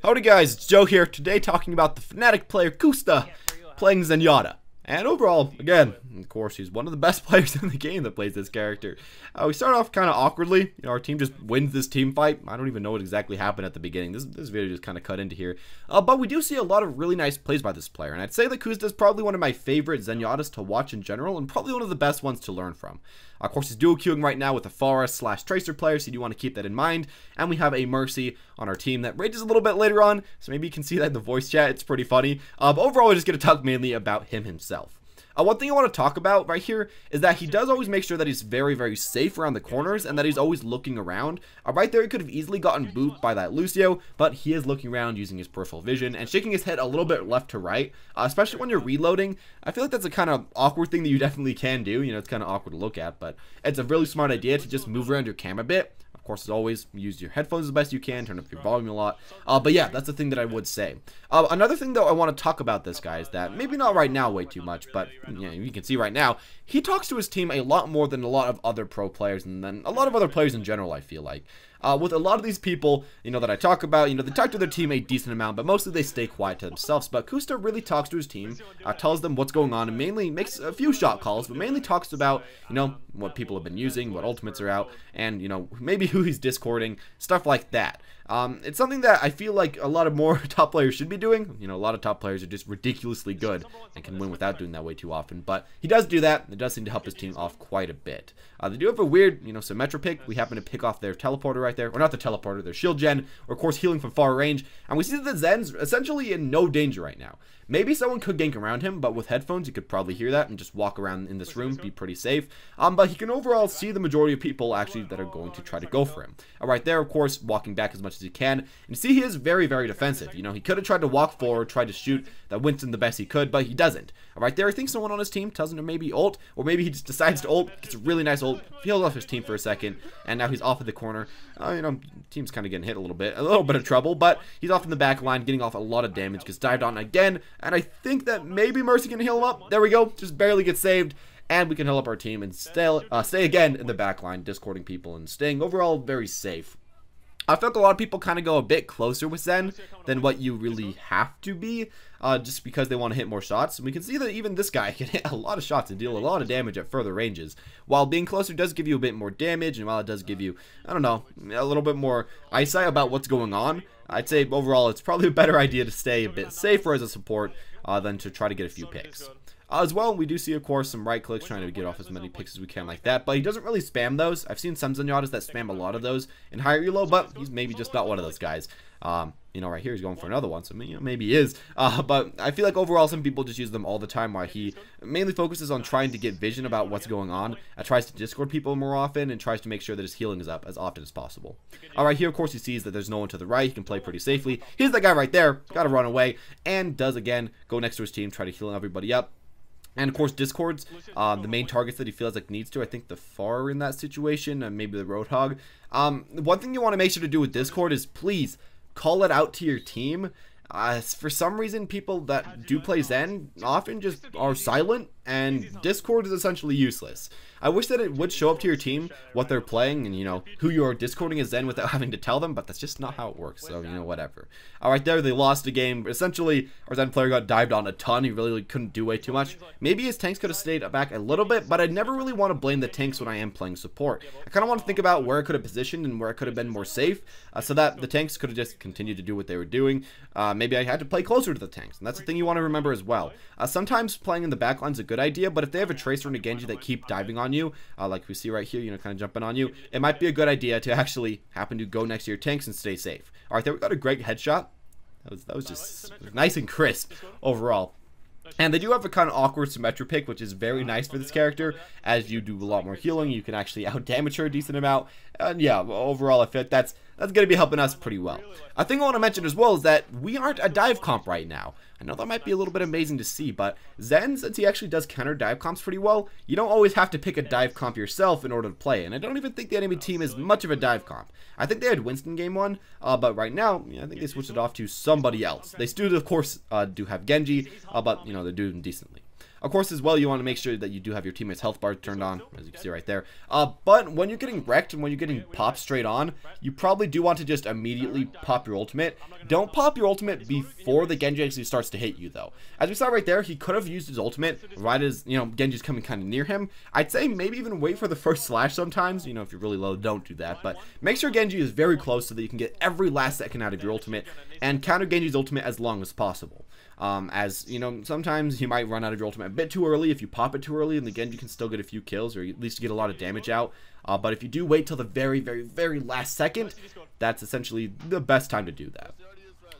Howdy guys, it's Joe here, today talking about the Fnatic player Kusta playing Zenyatta. And overall, again, of course, he's one of the best players in the game that plays this character. We start off kind of awkwardly. Our team just wins this team fight. I don't even know what exactly happened at the beginning. This video just kind of cut into here. But we do see a lot of really nice plays by this player. And I'd say that Kusta is probably one of my favorite Zenyatas to watch in general, and probably one of the best ones to learn from. Of course, he's dual queuing right now with a Pharah / Tracer player, so you do want to keep that in mind. And we have a Mercy on our team that rages a little bit later on, so maybe you can see that in the voice chat. It's pretty funny. But overall, we're just going to talk mainly about him himself. One thing I want to talk about right here is that he does always make sure that he's very, very safe around the corners and that he's always looking around. Right there, he could have easily gotten booped by that Lucio, but he is looking around using his peripheral vision and shaking his head a little bit left to right, especially when you're reloading. I feel like that's a kind of awkward thing that you definitely can do. You know, it's kind of awkward to look at, but it's a really smart idea to just move around your camera a bit. Of course, as always, use your headphones as best you can, turn up your volume a lot. But yeah, that's the thing that I would say. Another thing, though, I want to talk about this guy is that, maybe not right now way too much, but you know, you can see right now, he talks to his team a lot more than a lot of other pro players, and then a lot of other players in general, I feel like. With a lot of these people, you know, that I talk about, you know, they talk to their team a decent amount, but mostly they stay quiet to themselves. But Kusta really talks to his team, tells them what's going on, and mainly makes a few shot calls, but mainly talks about, you know, what people have been using, what ultimates are out, and, you know, maybe who he's discording, stuff like that. It's something that I feel like a lot of more top players should be doing. You know, a lot of top players are just ridiculously good and can win without doing that way too often. But he does do that. It does seem to help his team off quite a bit. They do have a weird, you know, Symmetra pick. We happen to pick off their teleporter right there. Or not the teleporter, their shield gen. Or, of course, healing from far range. And we see that the Zen's essentially in no danger right now. Maybe someone could gank around him, but with headphones, you could probably hear that and just walk around in this room, be pretty safe. But he can overall see the majority of people actually that are going to try to go for him. Right there, of course, walking back as much as he can. And you see he is very, very defensive. You know, he could have tried to walk forward, tried to shoot that Winston the best he could, but he doesn't. Right there, I think someone on his team tells him to maybe ult, or maybe he just decides to ult, gets a really nice ult, heals off his team for a second, and now he's off of the corner. You know, team's kind of getting hit a little bit of trouble, but he's off in the back line, getting off a lot of damage, gets dived on again, and I think that maybe Mercy can heal him up. There we go, just barely gets saved, and we can heal up our team and stay again in the back line, discording people and staying overall very safe. I felt a lot of people kind of go a bit closer with Zen than what you really have to be, just because they want to hit more shots. And we can see that even this guy can hit a lot of shots and deal a lot of damage at further ranges. While being closer does give you a bit more damage, and while it does give you, I don't know, a little bit more eyesight about what's going on, I'd say overall it's probably a better idea to stay a bit safer as a support than to try to get a few picks. As well, we do see, of course, some right clicks trying to get off as many picks as we can like that, but he doesn't really spam those. I've seen some Zenyatas that spam a lot of those in higher elo, but he's maybe just not one of those guys. You know, right here he's going for another one, so you know, maybe he is. But I feel like overall some people just use them all the time, while he mainly focuses on trying to get vision about what's going on, tries to discord people more often, and tries to make sure that his healing is up as often as possible. Alright, here of course he sees that there's no one to the right, he can play pretty safely. Here's that guy right there, gotta run away, and does again go next to his team, try to heal everybody up. And of course, discords the main targets that he feels like needs to. I think the Pharah in that situation, and maybe the Roadhog. One thing you want to make sure to do with Discord is please call it out to your team. For some reason, people that do play Zen often just are silent, and Discord is essentially useless. I wish that it would show up to your team what they're playing and, you know, who you're discording as Zen without having to tell them, but that's just not how it works, so, you know, whatever. Alright, there, they lost a game. Essentially, our Zen player got dived on a ton. He really couldn't do way too much. Maybe his tanks could have stayed back a little bit, but I never really want to blame the tanks when I am playing support. I kind of want to think about where I could have positioned and where I could have been more safe, so that the tanks could have just continued to do what they were doing. Maybe I had to play closer to the tanks, and that's the thing you want to remember as well. Sometimes playing in the backline is a good idea, but if they have a Tracer and a Genji that keep diving on you, like we see right here, you know, kind of jumping on you, it might be a good idea to actually happen to go next to your tanks and stay safe. Alright, there we got a great headshot. That was just nice and crisp overall. And they do have a kind of awkward Symmetra pick, which is very nice for this character. As you do a lot more healing, you can actually out-damage her a decent amount. And yeah, overall, I feel like that's going to be helping us pretty well. A thing I want to mention as well is that we aren't a dive comp right now. I know that might be a little bit amazing to see, but Zen, since he actually does counter dive comps pretty well, you don't always have to pick a dive comp yourself in order to play, and I don't even think the enemy team is much of a dive comp. I think they had Winston game 1, but right now, I think they switched it off to somebody else. They still, of course, do have Genji, but, you know, they're doing decently. Of course, as well, you want to make sure that you do have your teammates' health bar turned on, as you can see right there. But when you're getting wrecked and when you're getting popped straight on, you probably do want to just immediately pop your ultimate. Don't pop your ultimate before the Genji actually starts to hit you, though. As we saw right there, he could have used his ultimate right as, you know, Genji's coming kind of near him. I'd say maybe even wait for the first slash sometimes. You know, if you're really low, don't do that. But make sure Genji is very close so that you can get every last second out of your ultimate and counter Genji's ultimate as long as possible. As, you know, sometimes you might run out of your ultimate a bit too early if you pop it too early, and the Genji can still get a few kills, or at least get a lot of damage out. But if you do wait till the very, very, very last second, that's essentially the best time to do that.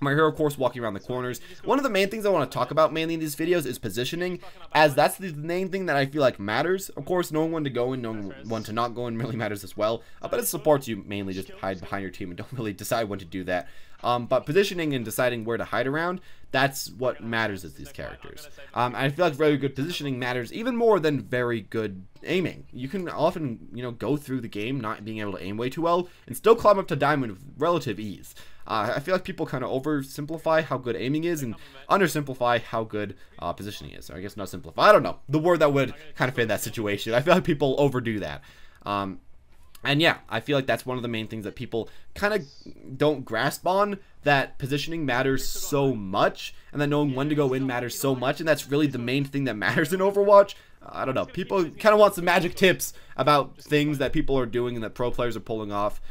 My hero, of course, walking around the corners. One of the main things I want to talk about mainly in these videos is positioning, as that's the main thing that I feel like matters. Of course, knowing when to go in, knowing when to not go in really matters as well. But it supports you mainly just hide behind your team and don't really decide when to do that. But positioning and deciding where to hide around, that's what matters as these characters. I feel like very good positioning matters even more than very good aiming. You can often, you know, go through the game not being able to aim way too well and still climb up to diamond with relative ease. I feel like people kind of oversimplify how good aiming is and undersimplify how good positioning is. Or I guess not simplify. I don't know. The word that would kind of fit that situation. I feel like people overdo that. And yeah, I feel like that's one of the main things that people kind of don't grasp on, that positioning matters so much, and that knowing when to go in matters so much, and that's really the main thing that matters in Overwatch. I don't know, people kind of want some magic tips about things that people are doing and that pro players are pulling off,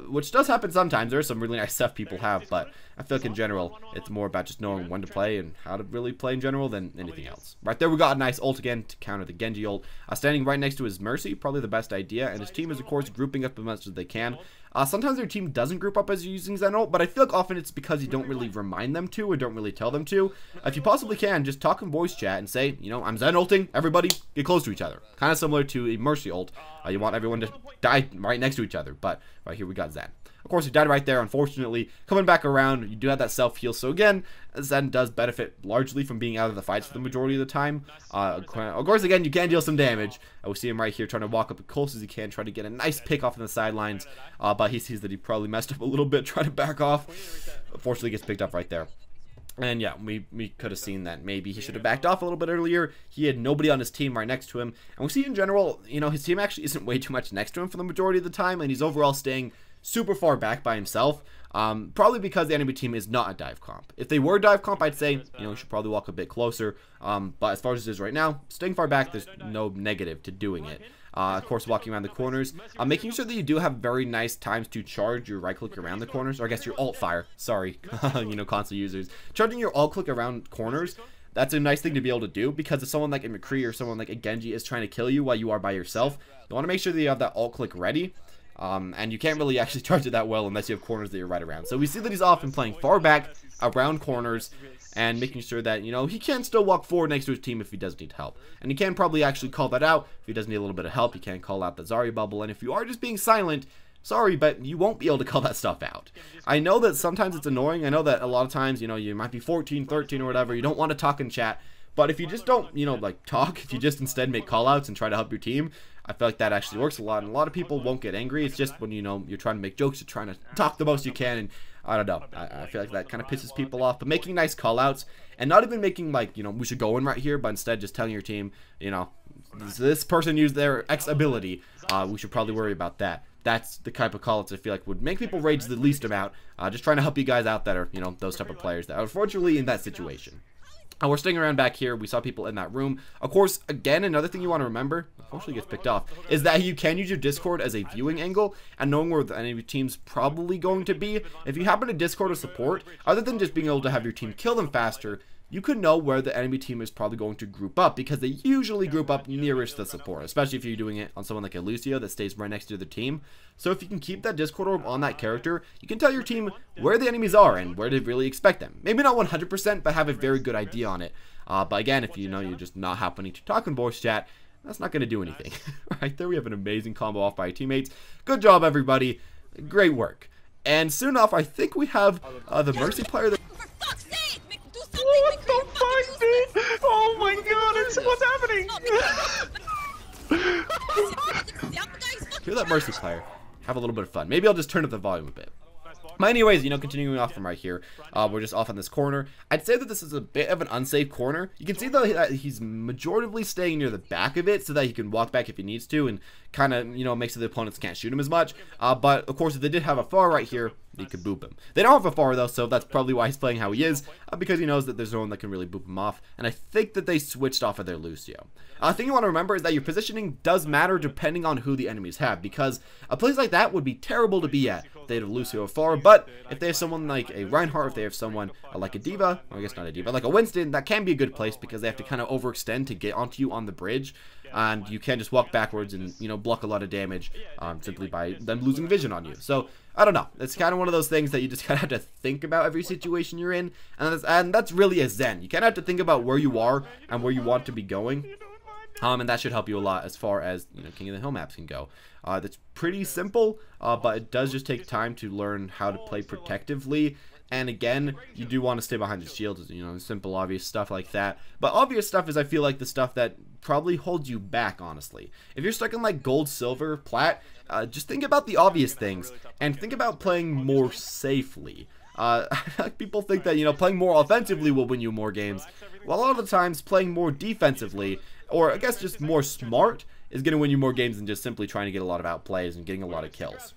which does happen sometimes. There's some really nice stuff people have, but I feel like in general, it's more about just knowing when to play and how to really play in general than anything else. Right there, we got a nice ult again to counter the Genji ult. Standing right next to his Mercy, probably the best idea, and his team is, of course, grouping up as much as they can. Sometimes their team doesn't group up as you're using Zen ult, but I feel like often it's because you don't really remind them to or don't really tell them to. If you possibly can, just talk in voice chat and say, you know, I'm Zen ulting, everybody get close to each other. Kind of similar to a Mercy ult. You want everyone to die right next to each other, but right here we got Zen. Of course, he died right there, unfortunately. Coming back around, you do have that self-heal. So again, Zen does benefit largely from being out of the fights for the majority of the time. Of course, again, you can deal some damage. We see him right here trying to walk up as close as he can, try to get a nice pick off on the sidelines. But he sees that he probably messed up a little bit, trying to back off. Unfortunately, gets picked up right there. And yeah, we could have seen that maybe he should have backed off a little bit earlier. He had nobody on his team right next to him. And we see in general, you know, his team actually isn't way too much next to him for the majority of the time. And he's overall staying super far back by himself, probably because the enemy team is not a dive comp. If they were dive comp, I'd say, you know, you should probably walk a bit closer, but as far as it is right now, staying far back, there's no negative to doing it. Of course, walking around the corners, making sure that you do have very nice times to charge your right click around the corners, or I guess your alt fire, sorry, you know, console users. Charging your alt click around corners, that's a nice thing to be able to do, because if someone like a McCree or someone like a Genji is trying to kill you while you are by yourself, you want to make sure that you have that alt click ready. And you can't really actually charge it that well unless you have corners that you're right around. So we see that he's often playing far back around corners and making sure that, you know, he can still walk forward next to his team if he does need help. And he can probably actually call that out. If he does need a little bit of help, he can call out the Zarya bubble. And if you are just being silent, sorry, but you won't be able to call that stuff out. I know that sometimes it's annoying. I know that a lot of times, you know, you might be 14, 13 or whatever. You don't want to talk in chat. But if you just don't, you know, like talk, if you just instead make callouts and try to help your team, I feel like that actually works a lot. And a lot of people won't get angry. It's just when, you know, you're trying to make jokes, you're trying to talk the most you can. And I don't know. I feel like that kind of pisses people off. But making nice callouts and not even making like, you know, we should go in right here, but instead just telling your team, you know, this person used their X ability. We should probably worry about that. That's the type of callouts I feel like would make people rage the least amount. Just trying to help you guys out that are, you know, those type of players that are unfortunately in that situation. We're staying around back here. We saw people in that room. Of course, again, another thing you want to remember, unfortunately gets picked off, is that you can use your Discord as a viewing angle, and knowing where the enemy team's probably going to be. If you happen to Discord or support, other than just being able to have your team kill them faster, you could know where the enemy team is probably going to group up, because they usually group up nearest the support, especially if you're doing it on someone like a Lucio that stays right next to the team. So if you can keep that Discord orb on that character, you can tell your team where the enemies are and where to really expect them. Maybe not 100%, but have a very good idea on it. But again, if you know you're just not happening to talk in voice chat, that's not going to do anything. Right there, we have an amazing combo off by teammates. Good job, everybody. Great work. And soon enough, I think we have the Mercy player that... What the fuck, dude? Oh my god, what's happening? Hear that Mercy player. Have a little bit of fun. Maybe I'll just turn up the volume a bit. But anyways, continuing off from right here, we're just off on this corner. I'd say that this is a bit of an unsafe corner. You can see that he's majoritively staying near the back of it so that he can walk back if he needs to and kind of, makes so the opponents can't shoot him as much. But, of course, if they did have a far right here, they could boop him. They don't have a far, though, so that's probably why he's playing how he is, because he knows that there's no one that can really boop him off. And I think that they switched off of their Lucio. The thing you want to remember is that your positioning does matter depending on who the enemies have, because a place like that would be terrible to be at if they have Lucio afar, but if they have someone like a Reinhardt, if they have someone like a D.Va, or I guess not a D.Va, like a Winston, that can be a good place because they have to kind of overextend to get onto you on the bridge, and you can't just walk backwards and, block a lot of damage simply by them losing vision on you. So, I don't know. It's kind of one of those things that you just kind of have to think about every situation you're in, and that's really a zen. You kind of have to think about where you are and where you want to be going. And that should help you a lot as far as, King of the Hill maps can go. That's pretty simple, but it does just take time to learn how to play protectively. And again, you do want to stay behind the shields, simple, obvious stuff like that. But obvious stuff is, I feel like, the stuff that probably holds you back, honestly. If you're stuck in, like, gold, silver, plat, just think about the obvious things, and think about playing more safely. People think that, playing more offensively will win you more games. Well, a lot of the times, playing more defensively, or I guess just more smart, is going to win you more games than just simply trying to get a lot of outplays and getting a lot of kills.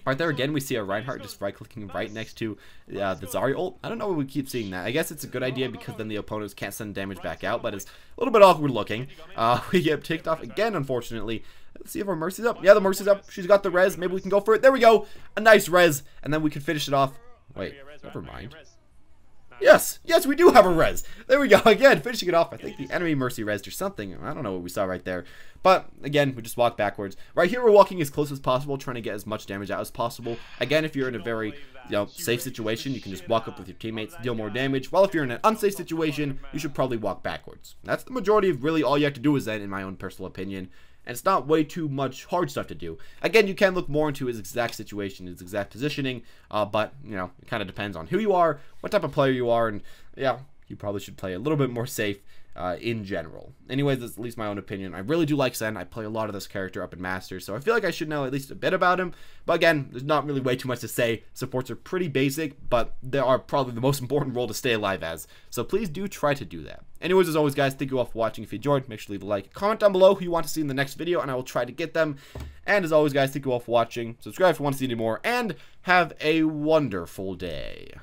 Right there again, we see a Reinhardt just right-clicking right next to the Zarya ult. I don't know why we keep seeing that. I guess it's a good idea because then the opponents can't send damage back out, but it's a little bit awkward looking. We get ticked off again, unfortunately. Let's see if our Mercy's up. Yeah, the Mercy's up. She's got the res. Maybe we can go for it. There we go. A nice res, and then we can finish it off. Wait, never mind. Yes, we do have a res. There we go. Again, finishing it off. I think the enemy Mercy resed or something. I don't know what we saw right there. But, again, we just walk backwards. Right here, we're walking as close as possible, trying to get as much damage out as possible. Again, if you're in a very, safe situation, you can just walk up with your teammates, deal more damage. While if you're in an unsafe situation, you should probably walk backwards. That's the majority of really all you have to do is that, in my own personal opinion. And it's not way too much hard stuff to do. Again, you can look more into his exact situation, his exact positioning, but, it kind of depends on who you are, what type of player you are, and, yeah, you probably should play a little bit more safe in general. Anyways, that's at least my own opinion. I really do like Zen. I play a lot of this character up in Masters, so I feel like I should know at least a bit about him. But again, there's not really way too much to say. Supports are pretty basic, but they are probably the most important role to stay alive as. So please do try to do that. Anyways, as always, guys, thank you all for watching. If you enjoyed, make sure to leave a like. Comment down below who you want to see in the next video, and I will try to get them. And as always, guys, thank you all for watching. Subscribe if you want to see any more, and have a wonderful day.